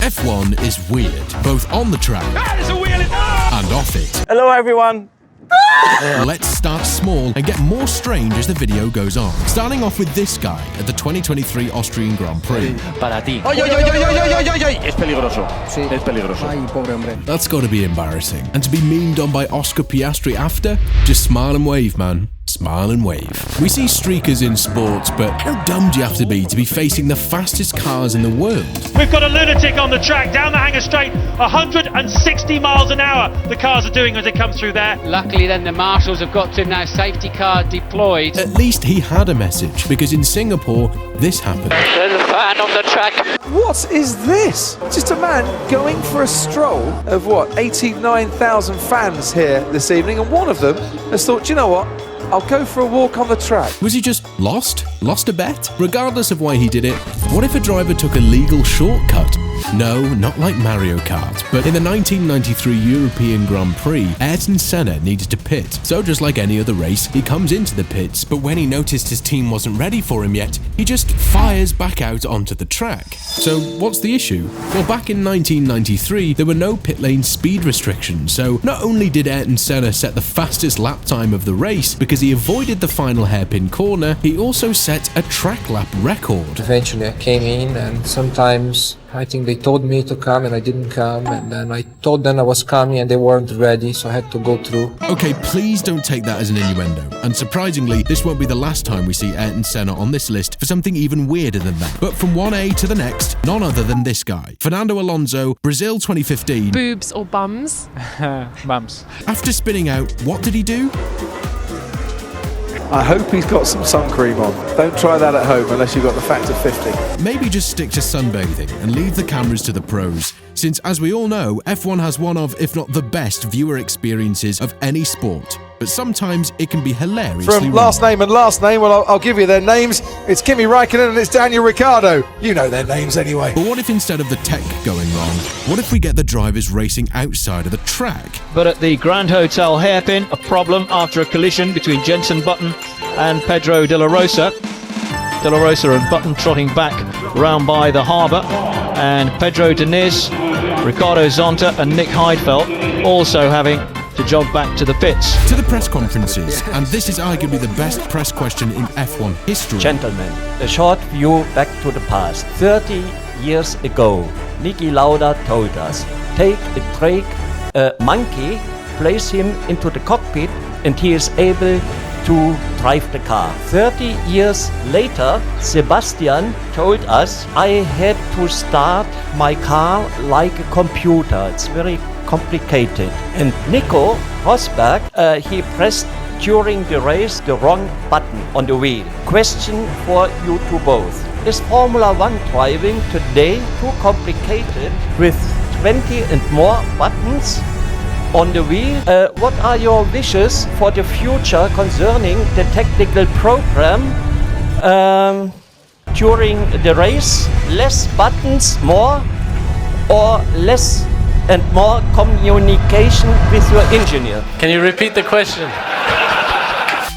F1 is weird, both on the track and off it. Hello everyone. Let's start small and get more strange as the video goes on. Starting off with this guy at the 2023 Austrian Grand Prix. Para ti. ¡Ay, ay, ay, ay, ay, ay, ay, ay! Es peligroso. Sí. Es peligroso. Ay, pobre hombre. That's got to be embarrassing. And to be memed on by Oscar Piastri after? Just smile and wave, man. Smile and wave. We see streakers in sports, but how dumb do you have to be facing the fastest cars in the world? We've got a lunatic on the track, down the hanger straight, 160 miles an hour the cars are doing as it comes through there. Luckily then the marshals have got to him now, safety car deployed. At least he had a message, because in Singapore, this happened. There's a fan on the track. What is this? Just a man going for a stroll of what, 89,000 fans here this evening, and one of them has thought, you know what? I'll go for a walk on the track. Was he just lost? Lost a bet? Regardless of why he did it, what if a driver took a legal shortcut? No, not like Mario Kart, but in the 1993 European Grand Prix, Ayrton Senna needed to pit. So just like any other race, he comes into the pits, but when he noticed his team wasn't ready for him yet, he just fires back out onto the track. So what's the issue? Well, back in 1993, there were no pit lane speed restrictions, so not only did Ayrton Senna set the fastest lap time of the race because he avoided the final hairpin corner, he also set a track lap record. Eventually I came in, and sometimes I think they told me to come and I didn't come, and then I told them I was coming and they weren't ready, so I had to go through. Okay, please don't take that as an innuendo. And surprisingly, this won't be the last time we see Ayrton Senna on this list for something even weirder than that. But from 1A to the next, none other than this guy. Fernando Alonso, Brazil 2015. Boobs or bums? Bums. After spinning out, what did he do? I hope he's got some sun cream on. Don't try that at home unless you've got the factor 50. Maybe just stick to sunbathing and leave the cameras to the pros, since as we all know, F1 has one of, if not the best, viewer experiences of any sport. But sometimes it can be hilariously From last name and last name, well, I'll give you their names. It's Kimi Raikkonen and it's Daniel Ricciardo. You know their names anyway. But what if instead of the tech going wrong, what if we get the drivers racing outside of the track? But at the Grand Hotel hairpin, a problem after a collision between Jenson Button and Pedro de la Rosa. De la Rosa and Button trotting back round by the harbour, and Pedro Diniz, Ricardo Zonta and Nick Heidfeld also having to jog back to the pits. To the press conferences, and this is arguably the best press question in F1 history. Gentlemen, a short view back to the past. 30 years ago, Niki Lauda told us, take a drake, a monkey, place him into the cockpit, and he is able to drive the car. 30 years later, Sebastian told us, I had to start my car like a computer. It's very complicated. And Nico Rosberg, he pressed during the race the wrong button on the wheel. Question for you two both. Is Formula 1 driving today too complicated with 20 and more buttons on the wheel? What are your wishes for the future concerning the technical program during the race? Less buttons, more, or less and more communication with your engineer? Can you repeat the question?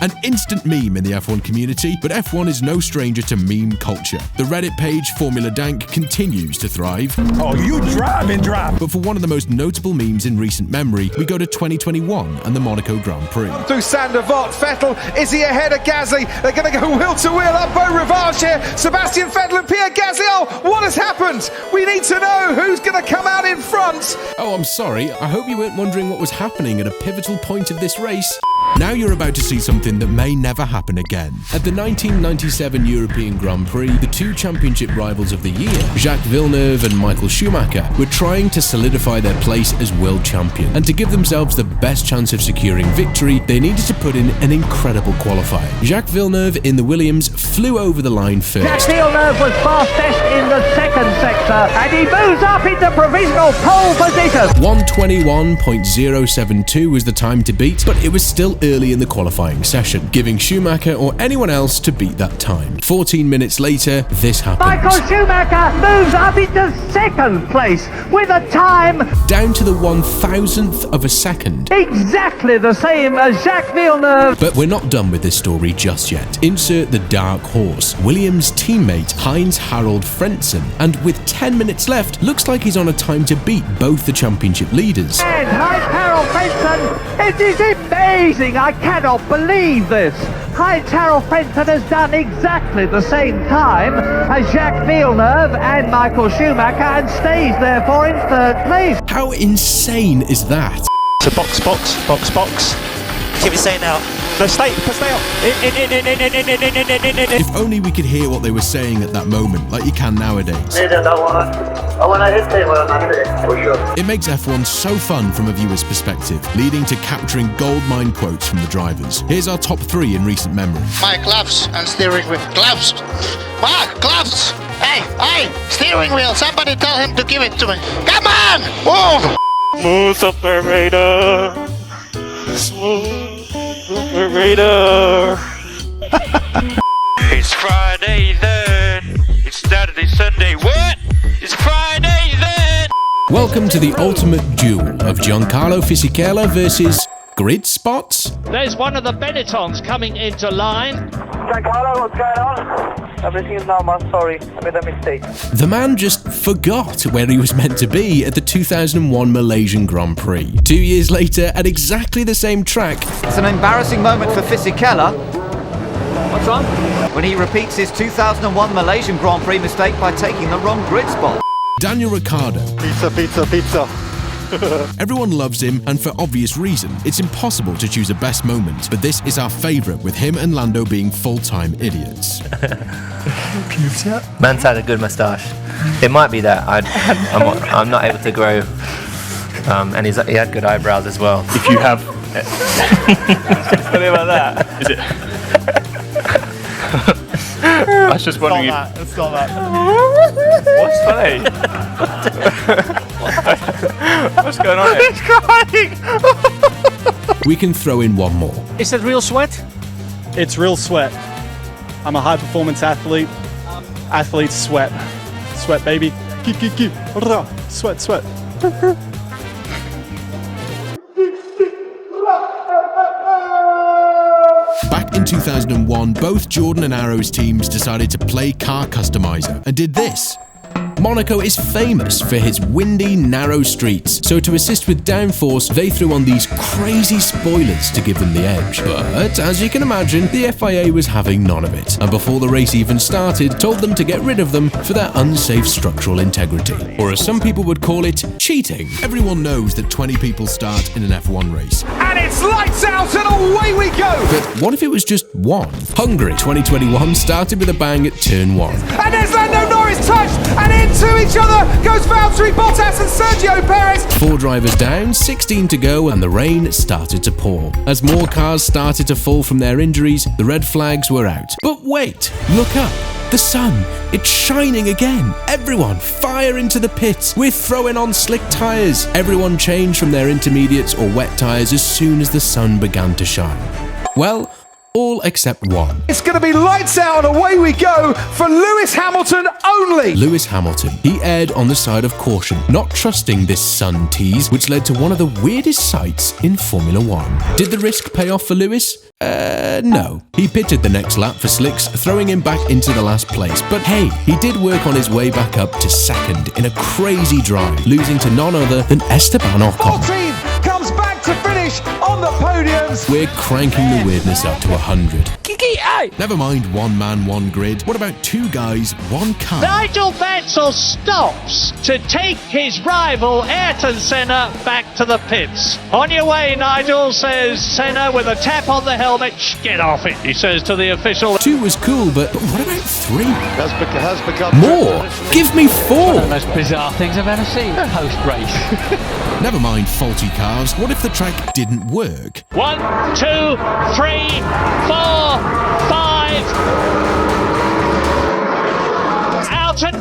An instant meme in the F1 community, but F1 is no stranger to meme culture. The Reddit page Formula Dank continues to thrive. Oh, you drive and drive. But for one of the most notable memes in recent memory, we go to 2021 and the Monaco Grand Prix. Through Sander Vott, Vettel, is he ahead of Gasly? They're going to go wheel to wheel up Beau Rivage here. Sebastian Vettel and Pierre Gasly. Oh, what has happened? We need to know who's going to come out in front. Oh, I'm sorry. I hope you weren't wondering what was happening at a pivotal point of this race. Now you're about to see something that may never happen again. At the 1997 European Grand Prix, the two championship rivals of the year, Jacques Villeneuve and Michael Schumacher, were trying to solidify their place as world champion. And to give themselves the best chance of securing victory, they needed to put in an incredible qualifying. Jacques Villeneuve in the Williams flew over the line first. Jacques Villeneuve was fastest in the second sector, and he moves up into provisional pole position. 1:21.072 was the time to beat, but it was still early in the qualifying session. session, giving Schumacher or anyone else to beat that time. 14 minutes later, this happens. Michael Schumacher moves up into second place with a time down to the 1,000th of a second. exactly the same as Jacques Villeneuve. But we're not done with this story just yet. Insert the dark horse, Williams' teammate Heinz Harald Frentzen, and with 10 minutes left, looks like he's on a time to beat both the championship leaders. And Heinz Harald Frentzen, it is amazing, I cannot believe this. Heinz Harald Frentzen has done exactly the same time as Jacques Villeneuve and Michael Schumacher and stays therefore in third place. How insane is that? So box. Keep it saying now. So stay up. If only we could hear what they were saying at that moment, like you can nowadays. It makes F1 so fun from a viewer's perspective, leading to capturing goldmine quotes from the drivers. Here's our top 3 in recent memory. My gloves and steering wheel. Gloves! Mark, gloves! Hey, steering wheel! Somebody tell him to give it to me. Come on! Move! Smooth operator. Smooth operator. It's Friday then. It's Saturday, Sunday. What? It's Friday then. Welcome to the ultimate duel of Giancarlo Fisichella versus grid spots. There's one of the Benettons coming into line. Giancarlo, what's going on? Everything is normal, sorry, I made a mistake. The man just forgot where he was meant to be at the 2001 Malaysian Grand Prix. 2 years later, at exactly the same track, It's an embarrassing moment for Fisichella. What's wrong? When he repeats his 2001 Malaysian Grand Prix mistake by taking the wrong grid spot. Daniel Ricciardo. Pizza. Everyone loves him, and for obvious reason. It's impossible to choose a best moment, but this is our favourite, with him and Lando being full-time idiots. Man's had a good moustache. It might be that I'm not able to grow, and he had good eyebrows as well. If you have. Funny about that. Is it? I was just wondering if. It's not that. What's funny? What's going on here? He's crying! We can throw in one more. Is it real sweat? It's real sweat. I'm a high performance athlete. Athletes sweat. Sweat, baby. Keep. Sweat. Back in 2001, both Jordan and Arrow's teams decided to play Car Customizer and did this. Monaco is famous for its windy, narrow streets, so to assist with downforce, they threw on these crazy spoilers to give them the edge. But, as you can imagine, the FIA was having none of it, and before the race even started, told them to get rid of them for their unsafe structural integrity. Or as some people would call it, cheating. Everyone knows that 20 people start in an F1 race. And it's lights out and away we go! But what if it was just one? Hungary 2021 started with a bang at turn 1. And there's Lando Norris touched, and into each other goes Valtteri Bottas and Sergio Perez. 4 drivers down, 16 to go, and the rain started to pour. As more cars started to fall from their injuries, the red flags were out. But wait, look up. The sun, it's shining again. Everyone, fire into the pits. We're throwing on slick tyres. Everyone changed from their intermediates or wet tyres as soon as the sun began to shine. Well, all except one. It's going to be lights out and away we go for Lewis Hamilton only. Lewis Hamilton. He erred on the side of caution, not trusting this sun tease, which led to one of the weirdest sights in Formula 1. Did the risk pay off for Lewis? No. He pitted the next lap for slicks, throwing him back into the last place. But hey, he did work on his way back up to second in a crazy drive, losing to none other than Esteban Ocon. 14 comes back to finish on the podiums. We're cranking the weirdness up to 100. Never mind one man, one grid. What about 2 guys, 1 car? Nigel Mansell stops to take his rival Ayrton Senna back to the pits. On your way, Nigel, says Senna with a tap on the helmet. Get off it, he says to the official. 2 was cool, but what about 3? More? Give me 4! One of the most bizarre things I've ever seen post-race. Never mind faulty cars. What if the track didn't work? 1, 2, 3, 4, 5. Alton,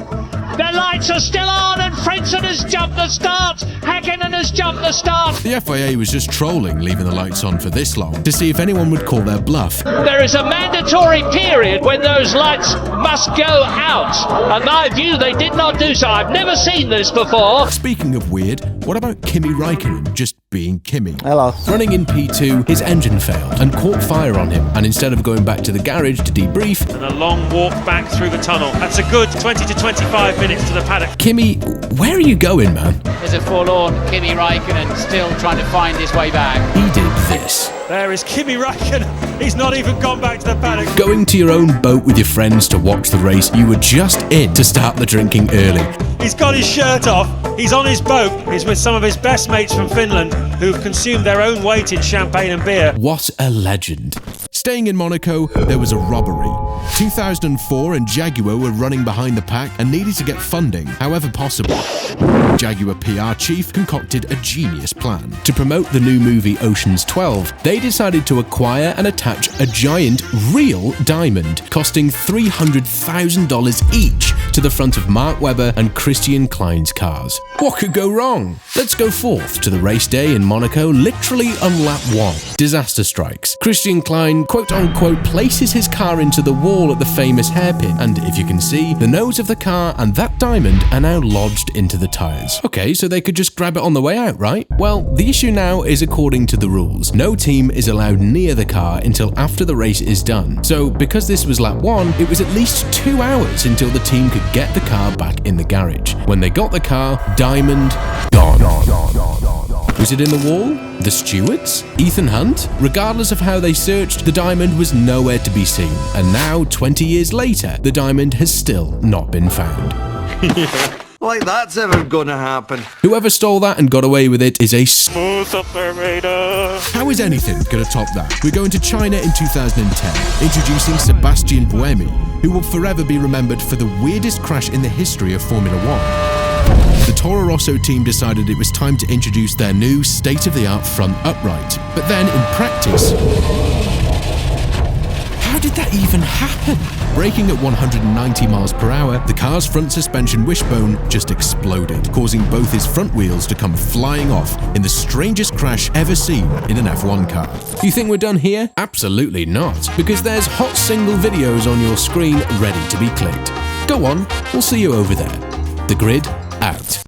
the lights are still on and Frentzen has jumped the start. Hakkinen has just jumped the start. The FIA was just trolling, leaving the lights on for this long to see if anyone would call their bluff. There is a mandatory period when those lights must go out. In my view, they did not do so. I've never seen this before. Speaking of weird, what about Kimi Räikkönen just being Kimi? Hello. Running in P2, his engine failed and caught fire on him, and instead of going back to the garage to debrief, and a long walk back through the tunnel. That's a good 20 to 25 minutes to the paddock. Kimi, where are you going, man? There's a forlorn Kimi Räikkönen still trying to find his way back. He did this. There is Kimi Räikkönen. He's not even gone back to the paddock. Going to your own boat with your friends to watch the race you were just in to start the drinking early. He's got his shirt off. He's on his boat. He's with some of his best mates from Finland who've consumed their own weight in champagne and beer. What a legend. Staying in Monaco, there was a robbery. 2004 and Jaguar were running behind the pack and needed to get funding however possible. Jaguar PR chief concocted a genius plan. To promote the new movie Ocean's 12, they decided to acquire and attach a giant, real diamond, costing $300,000 each, to the front of Mark Webber and Christian Klein's cars. What could go wrong? Let's go forth to the race day in Monaco, literally on lap 1. Disaster strikes. Christian Klein, quote-unquote, places his car into the wall at the famous hairpin, and if you can see, the nose of the car and that diamond are now lodged into the tyres. Okay, so they could just grab it on the way out, right? Well, the issue now is according to the rules. No team is allowed near the car until after the race is done. So, because this was lap 1, it was at least 2 hours until the team could get the car back in the garage. When they got the car, diamond gone. Was it in the wall? The stewards? Ethan Hunt? Regardless of how they searched, the diamond was nowhere to be seen. And now, 20 years later, the diamond has still not been found. Like that's ever gonna happen. Whoever stole that and got away with it is a smooth operator. How is anything gonna top that? We're going to China in 2010, introducing Sebastian Buemi, who will forever be remembered for the weirdest crash in the history of Formula 1. The Toro Rosso team decided it was time to introduce their new state-of-the-art front upright. But then, in practice, how did that even happen? Braking at 190 miles per hour, the car's front suspension wishbone just exploded, causing both his front wheels to come flying off in the strangest crash ever seen in an F1 car. You think we're done here? Absolutely not, because there's hot single videos on your screen ready to be clicked. Go on, we'll see you over there. The Grid, out.